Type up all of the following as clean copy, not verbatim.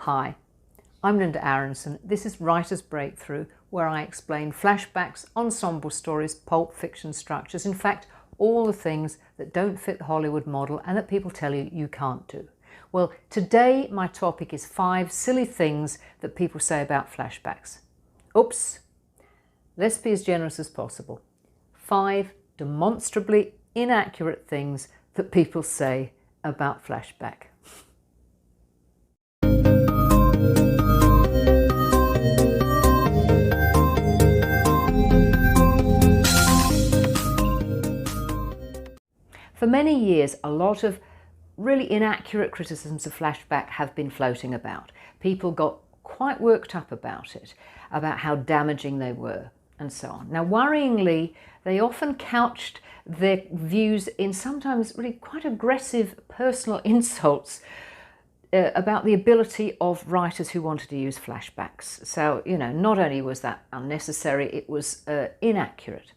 Hi, I'm Linda Aronson. This is Writer's Breakthrough, where I explain flashbacks, ensemble stories, pulp fiction structures, in fact, all the things that don't fit the Hollywood model and that people tell you you can't do. Well, today my topic is 5 silly things that people say about flashbacks. Oops, let's be as generous as possible. 5 demonstrably inaccurate things that people say about flashback. For many years, a lot of really inaccurate criticisms of flashback have been floating about. People got quite worked up about it, about how damaging they were, and so on. Now, worryingly, they often couched their views in sometimes really quite aggressive personal insults about the ability of writers who wanted to use flashbacks. So, not only was that unnecessary, it was inaccurate.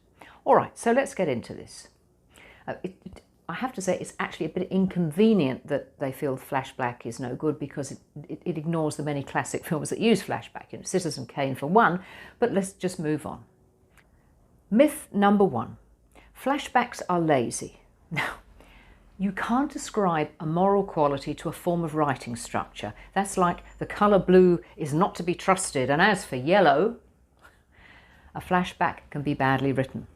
All right, so let's get into this. I have to say it's actually a bit inconvenient that they feel flashback is no good because it ignores the many classic films that use flashback, Citizen Kane for one, but let's just move on. Myth number 1, flashbacks are lazy. Now, you can't ascribe a moral quality to a form of writing structure. That's like the colour blue is not to be trusted, and as for yellow, a flashback can be badly written.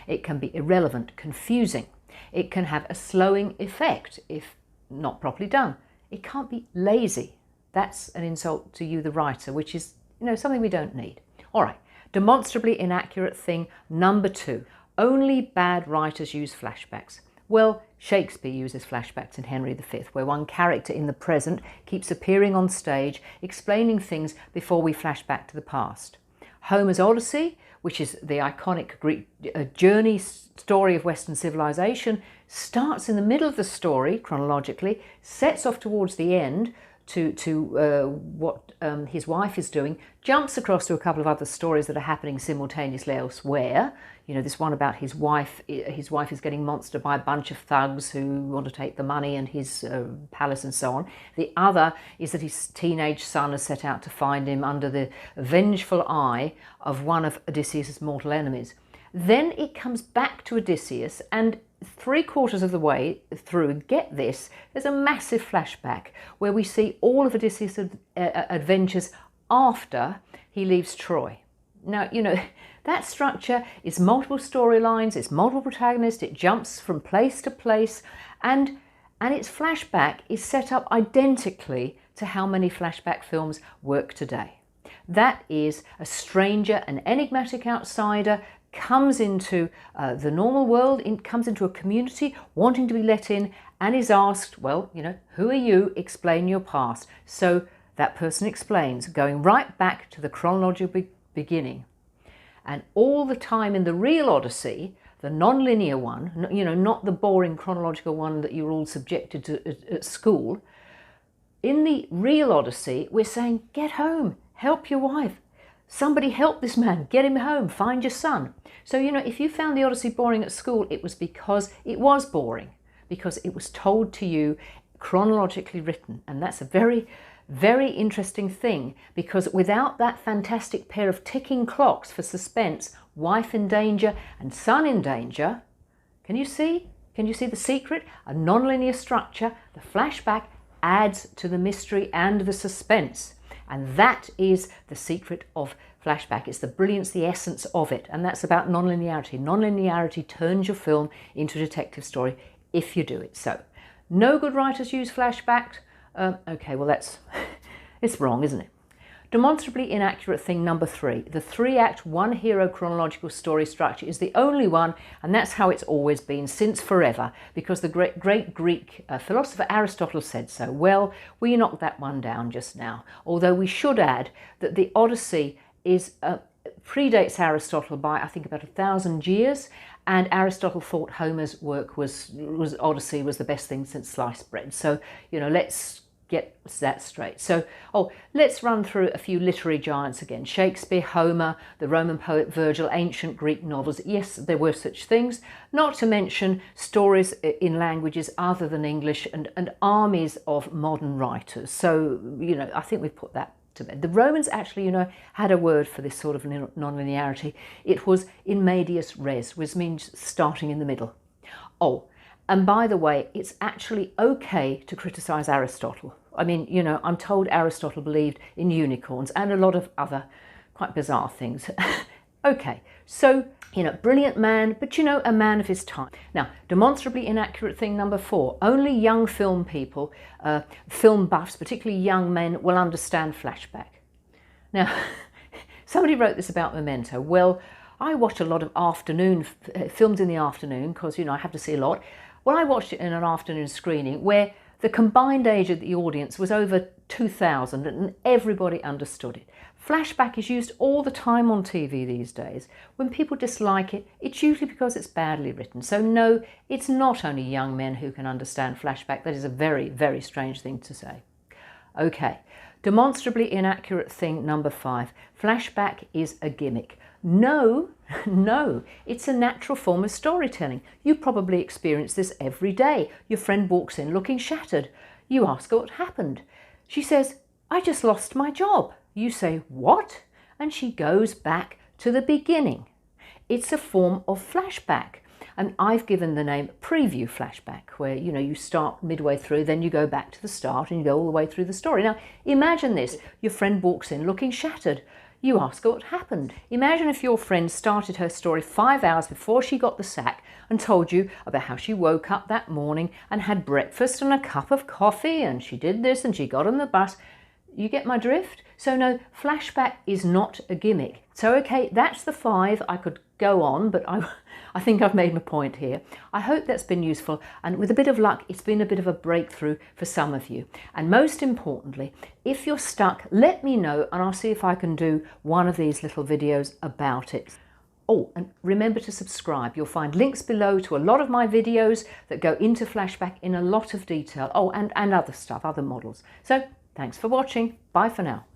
It can be irrelevant, confusing. It can have a slowing effect if not properly done. It can't be lazy. That's an insult to you, the writer, which is, something we don't need. All right, demonstrably inaccurate thing number 2. Only bad writers use flashbacks. Well, Shakespeare uses flashbacks in Henry V, where one character in the present keeps appearing on stage, explaining things before we flash back to the past. Homer's Odyssey, which is the iconic Greek journey story of Western civilization, starts in the middle of the story chronologically, sets off towards the end to what his wife is doing, jumps across to a couple of other stories that are happening simultaneously elsewhere. This one about his wife is getting monstered by a bunch of thugs who want to take the money and his palace and so on. The other is that his teenage son has set out to find him under the vengeful eye of one of Odysseus' mortal enemies. Then it comes back to Odysseus, and 3/4 of the way through, get this, there's a massive flashback where we see all of Odysseus' adventures after he leaves Troy. Now, that structure is multiple storylines, it's multiple protagonists, it jumps from place to place, and its flashback is set up identically to how many flashback films work today. That is, a stranger, an enigmatic outsider, comes into the normal world, comes into a community wanting to be let in, and is asked, well, who are you? Explain your past. So that person explains, going right back to the chronological beginning. And all the time in the real Odyssey, the non-linear one, not the boring chronological one that you're all subjected to at school, in the real Odyssey, we're saying, get home, help your wife. Somebody help this man, get him home, find your son. So, if you found the Odyssey boring at school, it was because it was boring, because it was told to you, chronologically written. And that's a very, very interesting thing, because without that fantastic pair of ticking clocks for suspense, wife in danger and son in danger, can you see? Can you see the secret? A non-linear structure, the flashback adds to the mystery and the suspense. And that is the secret of flashback. It's the brilliance, the essence of it. And that's about non-linearity. Non-linearity turns your film into a detective story if you do it so. No good writers use flashbacks. Okay, well it's wrong, isn't it? Demonstrably inaccurate thing number 3. The 3-act, 1-hero chronological story structure is the only one, and that's how it's always been since forever, because the great Greek philosopher Aristotle said so. Well, we knocked that one down just now, although we should add that the Odyssey predates Aristotle by, I think, about 1,000 years, and Aristotle thought Homer's work was Odyssey was the best thing since sliced bread. So, let's get that straight. So, let's run through a few literary giants again. Shakespeare, Homer, the Roman poet Virgil, ancient Greek novels. Yes, there were such things. Not to mention stories in languages other than English and armies of modern writers. So, I think we've put that to bed. The Romans actually, had a word for this sort of non-linearity. It was in medias res, which means starting in the middle. And by the way, it's actually okay to criticise Aristotle. I mean, I'm told Aristotle believed in unicorns and a lot of other quite bizarre things. Okay, so, brilliant man, but a man of his time. Now, demonstrably inaccurate thing number 4. Only young film people, film buffs, particularly young men, will understand Flashback. Now, somebody wrote this about Memento. Well, I watch a lot of films in the afternoon because, I have to see a lot. Well, I watched it in an afternoon screening where the combined age of the audience was over 2,000 and everybody understood it. Flashback is used all the time on TV these days. When people dislike it, it's usually because it's badly written. So no, it's not only young men who can understand Flashback. That is a very, very strange thing to say. Okay, demonstrably inaccurate thing number 5. Flashback is a gimmick. No, it's a natural form of storytelling. You probably experience this every day. Your friend walks in looking shattered. You ask her what happened. She says, "I just lost my job." You say, "What?" And she goes back to the beginning. It's a form of flashback. And I've given the name preview flashback, where, you start midway through, then you go back to the start and you go all the way through the story. Now, imagine this. Your friend walks in looking shattered. You ask her what happened. Imagine if your friend started her story 5 hours before she got the sack and told you about how she woke up that morning and had breakfast and a cup of coffee and she did this and she got on the bus. You get my drift? So no, flashback is not a gimmick. So okay, that's the 5. I could go on, but I think I've made my point here. I hope that's been useful, and with a bit of luck, it's been a bit of a breakthrough for some of you. And most importantly, if you're stuck, let me know and I'll see if I can do one of these little videos about it. And remember to subscribe. You'll find links below to a lot of my videos that go into Flashback in a lot of detail. And other stuff, other models. So thanks for watching. Bye for now.